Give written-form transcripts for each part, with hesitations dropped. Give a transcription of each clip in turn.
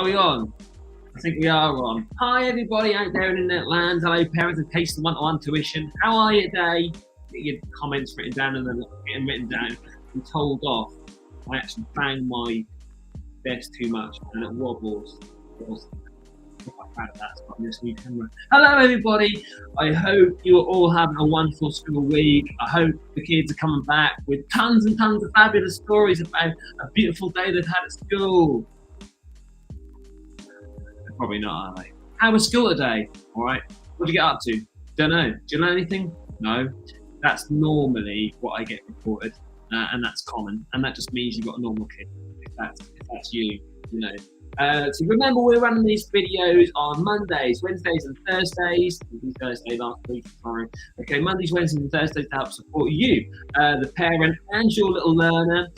Are we on? I think we are on. Hi, everybody out there in internet land. Hello, parents and Case the one-to-one tuition. How are you today? Get your comments written down and then getting written down and told off. I actually bang my desk too much and it wobbles. I'm quite proud of that. It's got this new camera. Hello, everybody. I hope you're all having a wonderful school week. I hope the kids are coming back with tons and tons of fabulous stories about a beautiful day they've had at school. Probably not, are they? How was school today? All right. What did you get up to? Don't know. Do you know anything? No. That's normally what I get reported, and that's common. And that just means you've got a normal kid. If that's you, you know. So remember, we're running these videos on Mondays, Wednesdays, and Thursdays. Thursday last week, sorry. Okay, Mondays, Wednesdays, and Thursdays to help support you, the parent, and your little learner,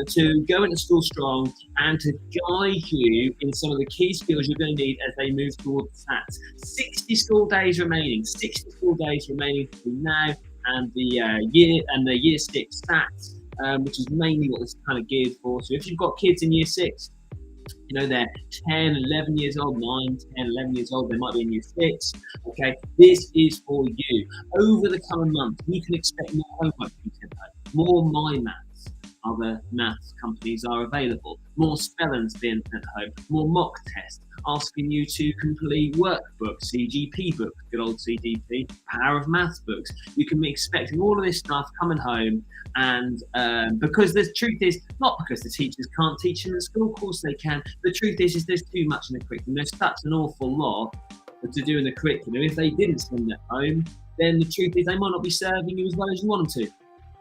to go into school strong and to guide you in some of the key skills you're going to need as they move towards SATs. 60 school days remaining. 60 school days remaining between now and the year 6 SATs, which is mainly what this is kind of geared for. So if you've got kids in year 6. You know, they're 10, 11 years old, 9, 10, 11 years old, they might be in year 6. Okay, this is for you. Over the coming months, you can expect more homework to be sent home, more My Maths. Other maths companies are available, more spellings being sent home, more mock tests, asking you to complete workbooks, CGP books, good old CGP, Power of Maths books. You can be expecting all of this stuff coming home, and because the truth is, not because the teachers can't teach in the school, of course they can. The truth is there's too much in the curriculum. There's such an awful lot to do in the curriculum. If they didn't send it home, then the truth is they might not be serving you as well as you want them to,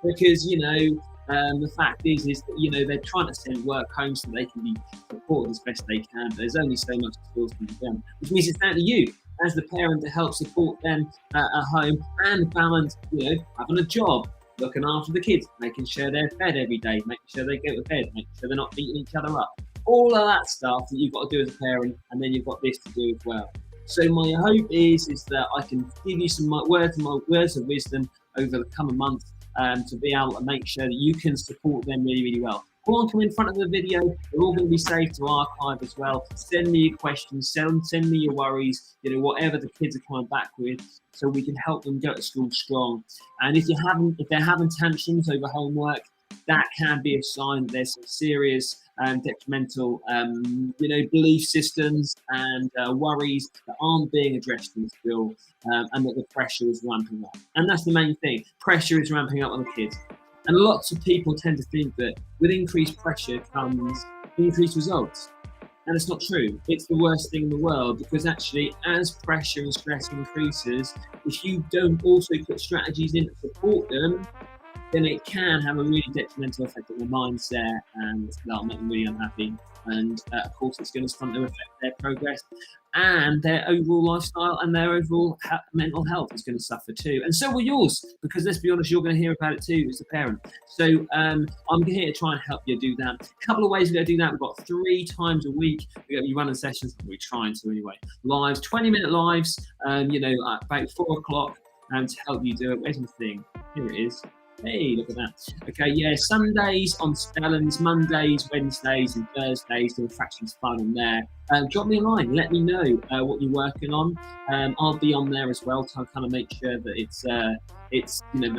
because you know. The fact is that, you know, they're trying to send work home so they can be supported as best they can, but there's only so much skills can be done, which means it's down to you as the parent to help support them at home and balance, you know, having a job, looking after the kids, making sure they're fed every day, making sure they go to bed, making sure they're not beating each other up. All of that stuff that you've got to do as a parent, and then you've got this to do as well. So my hope is that I can give you some words of wisdom over the coming months, to be able to make sure that you can support them really, really well. Go on, come in front of the video. They're all going to be saved to archive as well. Send me your questions, send me your worries, you know, whatever the kids are coming back with, so we can help them go to school strong. And if they're having tantrums over homework, that can be a sign that there's some serious detrimental, belief systems and worries that aren't being addressed in school, and that the pressure is ramping up. And that's the main thing. Pressure is ramping up on the kids. And lots of people tend to think that with increased pressure comes increased results. And it's not true. It's the worst thing in the world, because actually, as pressure and stress increases, if you don't also put strategies in to support them, then it can have a really detrimental effect on their mindset, and that'll make them really unhappy. And of course, it's going to stunt their affect their progress, and their overall lifestyle and their overall mental health is going to suffer too. And so will yours, because let's be honest, you're going to hear about it too as a parent. So I'm here to try and help you do that. A couple of ways we're going to do that. We've got 3 times a week. We're going to be running sessions. We're trying to anyway. Lives, 20-minute lives, at about 4 o'clock, to help you do it. Where's my thing? Here it is. Hey, look at that. Okay, yeah, Sundays on spellings, Mondays, Wednesdays, and Thursdays, the fractions fun on there. Drop me a line, let me know what you're working on. I'll be on there as well to kind of make sure that it's that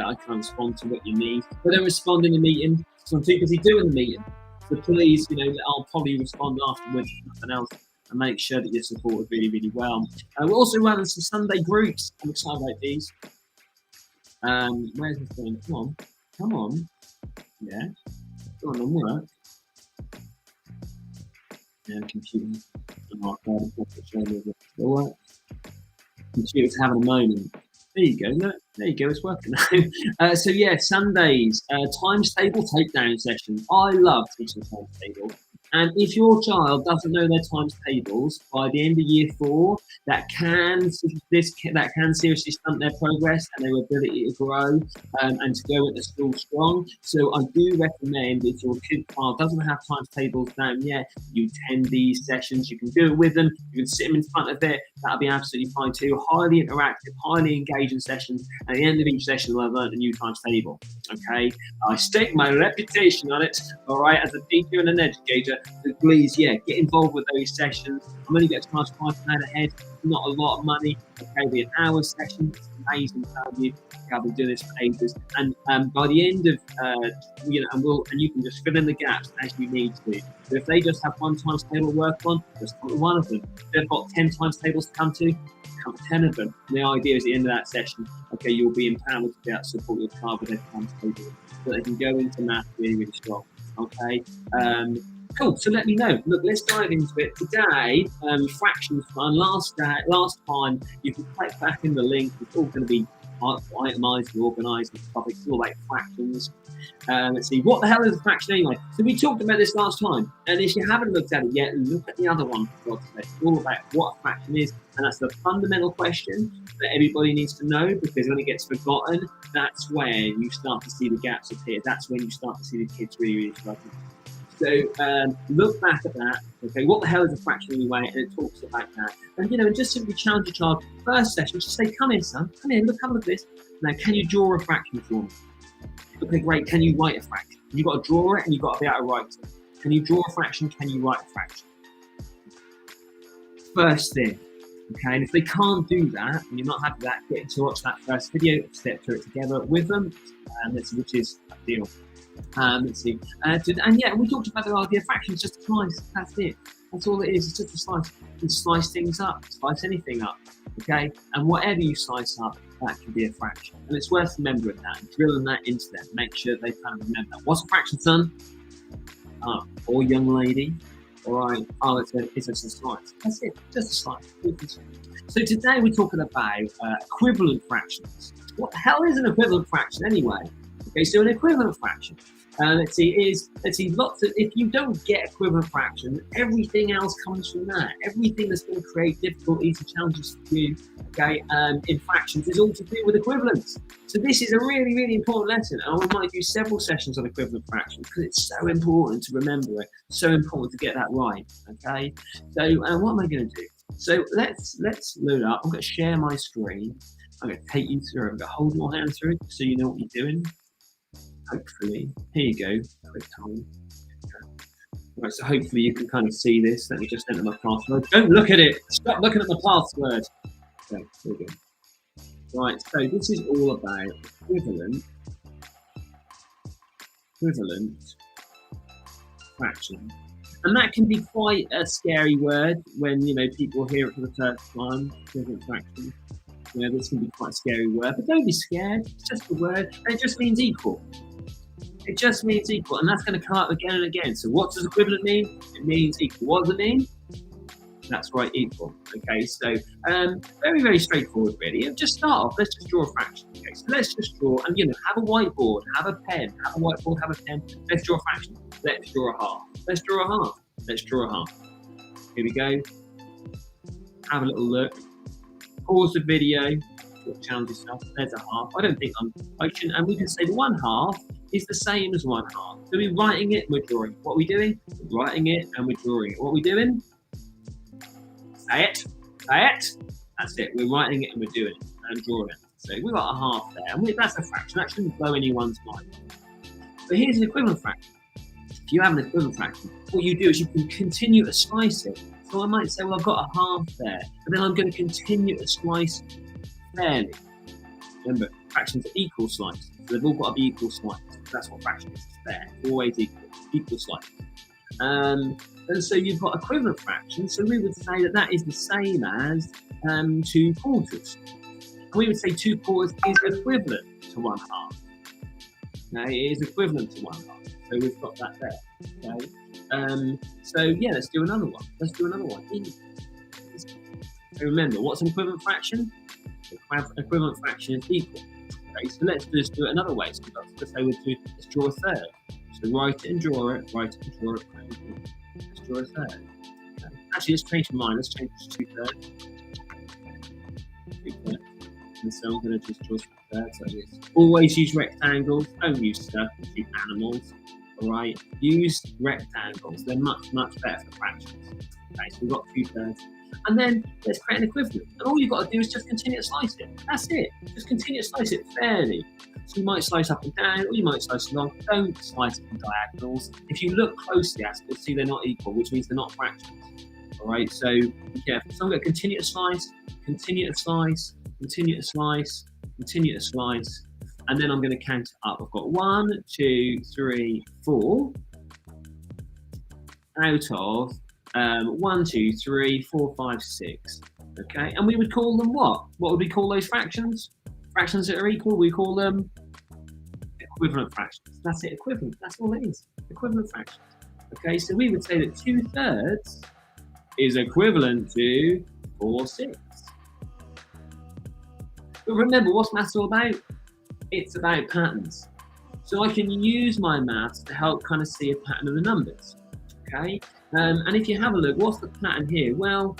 I can respond to what you need. But don't respond in the meeting, so I'm too busy doing the meeting. So please, I'll probably respond afterwards to something else, and make sure that you're supported really, really well. We're also running some Sunday groups. I'm excited about these. Where's the phone? Come on. Yeah. Go on, work. Yeah, computer. Computer's having a moment. There you go. Look, there you go. It's working now. So yeah, Sundays, times table takedown sessions. I love teaching times table. And if your child doesn't know their times tables by the end of year 4, that can seriously stunt their progress and their ability to grow and to go into school strong. So I do recommend, if your child doesn't have times tables down yet, you attend these sessions. You can do it with them. You can sit them in front of it. That'll be absolutely fine too. Highly interactive, highly engaging sessions. At the end of each session, I've learned a new times table. Okay, I stake my reputation on it. All right, as a teacher and an educator. So please, yeah, get involved with those sessions. I'm only getting charged £5 a head, not a lot of money. Okay, it'll be an hour session. It's amazing, tell you. I'll be doing this for ages, and by the end of and you can just fill in the gaps as you need to. So if they just have one times table to work on, just come to one of them. If they've got 10 times tables to come to 10 of them. And the idea is at the end of that session, okay, you'll be empowered to be able to support your child with their times table, so they can go into math really, really strong. Okay. Cool. So let me know. Look, let's dive into it today. Fractions fun. Last time you can click back in the link. It's all going to be itemised and organised and stuff. It's all about fractions. Let's see, what the hell is a fraction anyway? So we talked about this last time, and if you haven't looked at it yet, look at the other one. It's all about what a fraction is, and that's the fundamental question that everybody needs to know, because when it gets forgotten, that's when you start to see the gaps appear. That's when you start to see the kids really, really struggling. So look back at that. Okay, what the hell is a fraction anyway? And it talks about that. And just simply challenge your child. First session, just say, "Come in, son. Come in. Look, have a look at this. Now, can you draw a fraction for me? Okay, great. Can you write a fraction? You've got to draw it, and you've got to be able to write it. Can you draw a fraction? Can you write a fraction?" First thing. Okay, and if they can't do that, and you're not happy with that, get to watch that first video, step through it together with them, which is ideal. Let's see. And yeah, we talked about the idea of fractions, just a slice. That's it. That's all it is. It's just a slice. You can slice things up, slice anything up. Okay? And whatever you slice up, that can be a fraction. And it's worth remembering that and drilling that into them. Make sure they kind of remember that. What's a fraction, son? Or young lady. All right. Oh, it's just a slice. That's it. Just a slice. So today we're talking about equivalent fractions. What the hell is an equivalent fraction anyway? Okay, so an equivalent fraction, if you don't get equivalent fraction, everything else comes from that. Everything that's going to create difficulties and challenges for you, okay, in fractions is all to do with equivalence. So this is a really, really important lesson. And I might do several sessions on equivalent fractions because it's so important to remember it, so important to get that right, okay? So what am I going to do? So let's load up. I'm going to share my screen. I'm going to take you through. I'm going to hold your hand through it so you know what you're doing. Hopefully, here you go. Quick time. Right, so hopefully you can kind of see this. Let me just enter my password. Don't look at it. Stop looking at my password. Okay, here we go. Right, so this is all about equivalent fraction, and that can be quite a scary word when people hear it for the first time. Equivalent fraction. This can be quite a scary word, but don't be scared. It's just a word, and it just means equal. It just means equal, and that's going to come up again and again. So what does equivalent mean? It means equal. What does it mean? That's right, equal. Okay, so very, very straightforward, really. Just start off. Let's just draw a fraction. Okay, so let's just draw, and have a whiteboard, have a pen, have a whiteboard, have a pen. Let's draw a fraction. Let's draw a half. Let's draw a half. Let's draw a half. Here we go. Have a little look. Pause the video. Challenge yourself. There's a half. I don't think I shouldn't. And we can say 1/2 is the same as 1/2. So we're writing it, we're drawing it. What are we doing? We're writing it and we're drawing it. What are we doing? Say it. Say it. That's it. We're writing it and we're doing it and drawing it. So we've got a half there. And that's a fraction. That shouldn't blow anyone's mind. But here's an equivalent fraction. If you have an equivalent fraction, what you do is you can continue to slice it. So I might say, well, I've got a half there, but then I'm going to continue to slice fairly. Remember, fractions are equal slices, so they've all got to be equal slices. That's what fraction is. It's fair, always equal slices. And so you've got equivalent fractions. So we would say that is the same as 2 quarters. And we would say 2 quarters is equivalent to 1/2. Now it is equivalent to 1/2. So we've got that there. Okay. So yeah, let's do another one. So remember, what's an equivalent fraction? Equivalent fraction is equal. Okay, so let's just do it another way. So let's say let's draw a third. So write it and draw it, write it and draw it. Let's draw a third. Okay. Actually, let's change mine. Let's change it to 2/3. 2/3. And so I'm going to just draw some thirds like this. Always use rectangles. Don't use circles, use animals. All right, use rectangles. They're much, much better for fractions. Okay, so we've got 2/3. And then let's create an equivalent. And all you've got to do is just continue to slice it. That's it. Just continue to slice it fairly. So you might slice up and down, or you might slice along. Don't slice it on diagonals. If you look closely at it, you'll see they're not equal, which means they're not fractions. All right, so be careful. So I'm going to continue to slice, continue to slice, continue to slice, continue to slice, and then I'm going to count up. I've got 1, 2, 3, 4 out of 1, 2, 3, 4, 5, 6. Okay, and we would call them what? What would we call those fractions? Fractions that are equal, we call them equivalent fractions. That's it, equivalent. That's all it is. Equivalent fractions. Okay, so we would say that 2/3 is equivalent to 4/6. But remember, what's maths all about? It's about patterns. So I can use my maths to help kind of see a pattern of the numbers. Okay, and if you have a look, what's the pattern here? Well,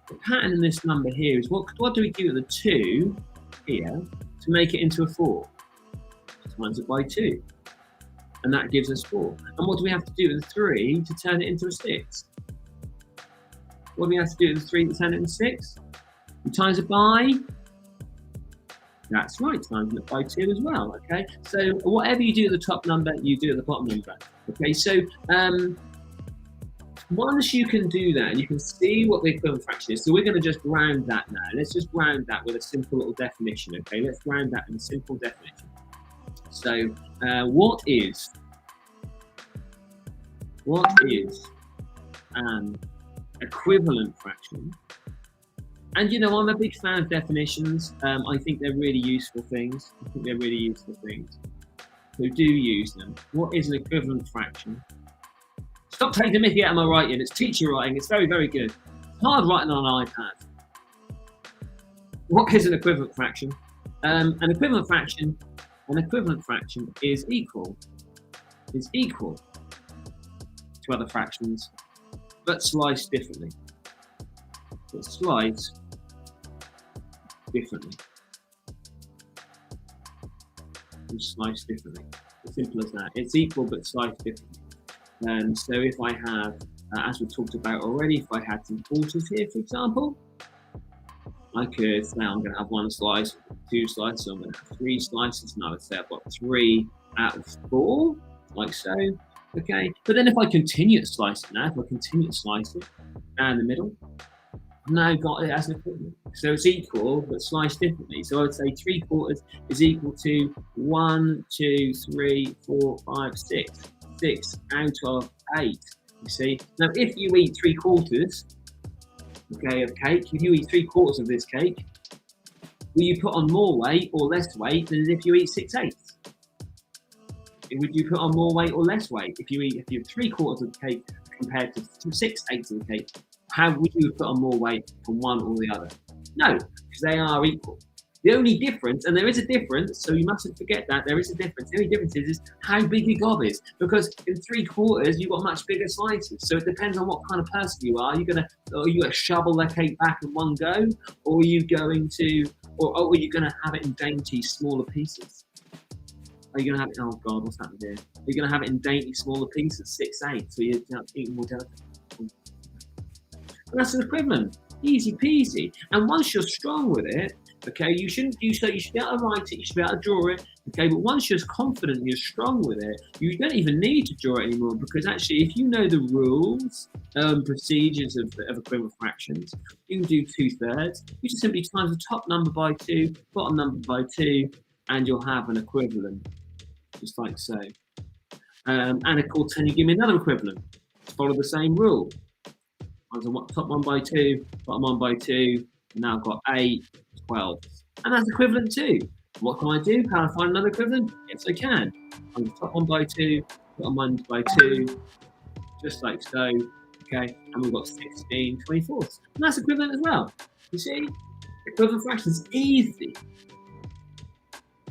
the pattern in this number here is what do we do with the 2 here to make it into a 4? Times it by 2, and that gives us 4. And what do we have to do with the 3 to turn it into a 6? What do we have to do with the 3 to turn it into 6? We times it by, that's right, times it by 2 as well, okay? So whatever you do at the top number, you do at the bottom number, okay? So once you can do that, and you can see what the equivalent fraction is, so we're going to just round that now. Let's just round that with a simple little definition, okay? Let's round that in a simple definition. So what is an equivalent fraction? And you know, I'm a big fan of definitions. I think they're really useful things. So do use them. What is an equivalent fraction? Stop taking the mickey out of my writing. It's teacher writing. It's very, very good. It's hard writing on an iPad. What is an equivalent fraction? An equivalent fraction is equal to other fractions, but sliced differently. As simple as that. It's equal but sliced differently. So if I have, as we talked about already, if I had some quarters here, for example, I could say I'm going to have 1 slice, 2 slices, I'm going to have 3 slices, and I would say I've got 3 out of 4, like so. Okay, but then if I continue to slice it down the middle, I've now got it as an equivalent. So it's equal but sliced differently. So I would say 3/4 is equal to 1, 2, 3, 4, 5, 6. 6 out of 8. You see? Now if you eat 3/4, okay, of cake, if you eat 3/4 of this cake, will you put on more weight or less weight than if you eat 6/8? Would you put on more weight or less weight if you have 3/4 of the cake compared to 6/8 of the cake? How would you put on more weight from one or the other? No, because they are equal. The only difference, and there is a difference, so you mustn't forget that there is a difference. The only difference is how big your gob is, because in 3/4 you've got much bigger slices. So it depends on what kind of person you are. Are you gonna shovel the cake back in one go, or are you going to have it in dainty smaller pieces? Are you gonna have it? Oh God, what's happened here? Are you gonna have it in dainty smaller pieces, 6/8, so you're eating more delicate? And that's an equivalent, easy peasy. And once you're strong with it, okay, you should be able to write it, you should be able to draw it, okay, but once you're confident and you're strong with it, you don't even need to draw it anymore, because actually if you know the rules, procedures of equivalent fractions, you can do 2/3, you just simply times the top number by 2, bottom number by 2, and you'll have an equivalent, just like so. And of course, then you give me another equivalent, follow the same rule. Top 1 by 2, bottom 1 by 2, and now I've got 8, 12. And that's equivalent too. What can I do? Can I find another equivalent? Yes, I can. I'm the top 1 by 2, bottom 1 by 2, just like so. Okay, and we've got 16 24ths. And that's equivalent as well. You see? Equivalent fractions, easy.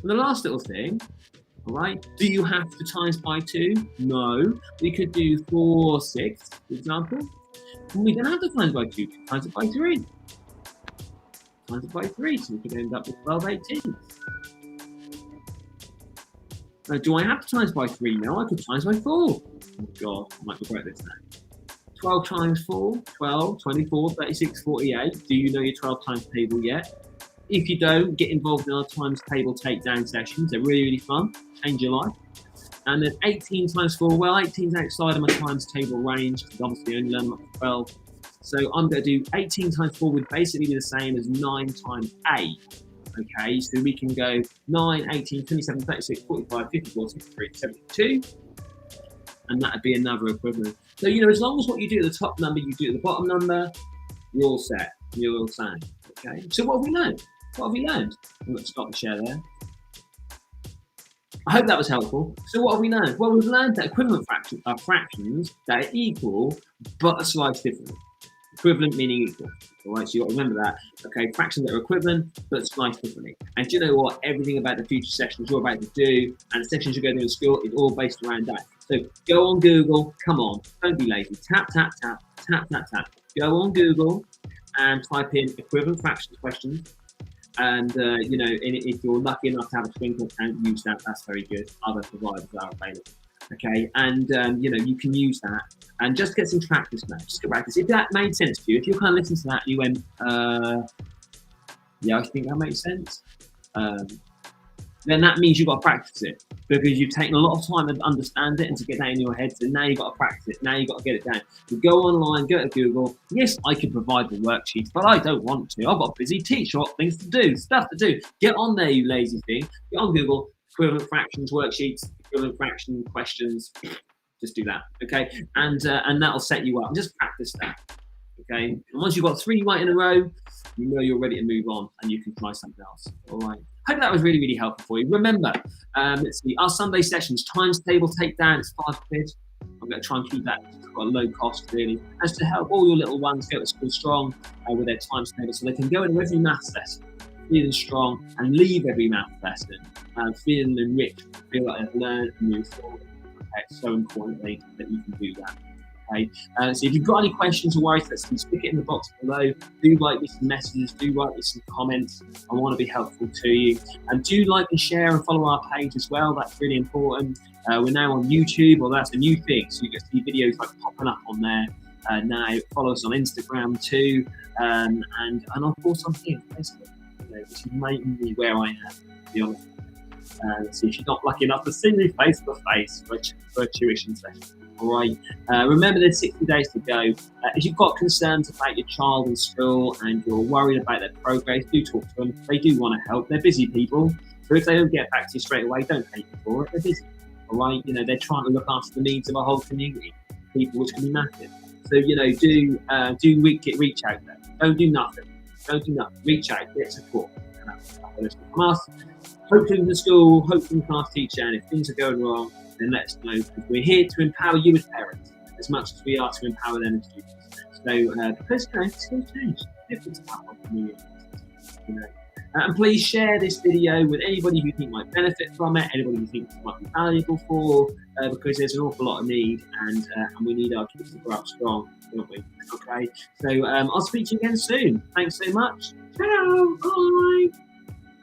And the last little thing, all right, do you have to times by 2? No. We could do 4/6, for example. And we don't have to times by 2, we can times it by 3. Times it by 3, so we could end up with 12/18. Now, do I have to times by 3? No, I could times by 4. Oh God, I might regret this now. 12 times 4, 12, 24, 36, 48. Do you know your 12 times table yet? If you don't, get involved in our times table takedown sessions. They're really, really fun. Change your life. And then 18 times 4, well, 18 is outside of my times table range, because obviously I only learn up to 12. So I'm going to do 18 times 4 would basically be the same as 9 times 8. Okay, so we can go 9, 18, 27, 36, 45, 54, 63, 72. And that would be another equivalent. So, as long as what you do at the top number, you do at the bottom number, you're all set. You're all same. Okay, so what have we learned? I'm going to stop the share there. I hope that was helpful. So what have we learned? Well, we've learned that equivalent fractions are fractions that are equal, but are sliced differently. Equivalent meaning equal. All right, so you've got to remember that. Okay, fractions that are equivalent, but sliced differently. And do you know what? Everything about the future sessions you're about to do and the sessions you're going to do in school is all based around that. So go on Google. Come on, don't be lazy. Tap, tap, tap, tap, tap, tap. Go on Google and type in equivalent fractions questions. And, if you're lucky enough to have a Twinkle account, use that. That's very good. Other providers are available. Okay, and, you can use that and just get some practice now. Just get practice. If that made sense to you, if you're kind of listening to that and you went, yeah, I think that makes sense, then that means you've got to practice it, because you've taken a lot of time to understand it and to get that in your head. So now you've got to practice it. Now you've got to get it down. You go online, go to Google. Yes, I can provide the worksheets, but I don't want to. I've got a busy teacher, I've got things to do, stuff to do. Get on there, you lazy thing. Get on Google, equivalent fractions worksheets, equivalent fraction questions. Just do that, okay? And that'll set you up. Just practice that, okay? And once you've got 3 right in a row, you know you're ready to move on and you can try something else. All right. Hope that was really, really helpful for you. Remember, let's see, our Sunday sessions, times table takedown, it's £5. I'm going to try and keep that at a low cost, really, as to help all your little ones go to school strong with their times table, so they can go into every maths lesson feeling strong and leave every maths lesson feeling enriched, feel like they've learned and moved forward. Okay, it's so important that you can do that. Okay, so if you've got any questions or worries, stick it in the box below. Do write me some messages, do write me some comments. I want to be helpful to you. And do like and share and follow our page as well. That's really important. We're now on YouTube, or that's a new thing. So you get to see videos like popping up on there now. Follow us on Instagram too. And of course on here, Facebook, which is mainly where I am, to be honest. So if you're not lucky enough to see me face to face for a tuition session. All right. Remember, there's 60 days to go. If you've got concerns about your child in school and you're worried about their progress, do talk to them. They do want to help. They're busy people. So if they don't get back to you straight away, don't hate them for it. They're busy. All right. They're trying to look after the needs of a whole community, people, which can be massive. So, do reach out there. Don't do nothing. Reach out, get support. And that's from us. Hopefully in the school, hopefully in class teacher, and if things are going wrong, then let us know, because we're here to empower you as parents as much as we are to empower them as students. So, because things change, different stuff on community. And please share this video with anybody who you think might benefit from it, anybody who thinks it might be valuable for, because there's an awful lot of need, and we need our kids to grow up strong, don't we? Okay, so I'll speak to you again soon. Thanks so much. Ciao, bye.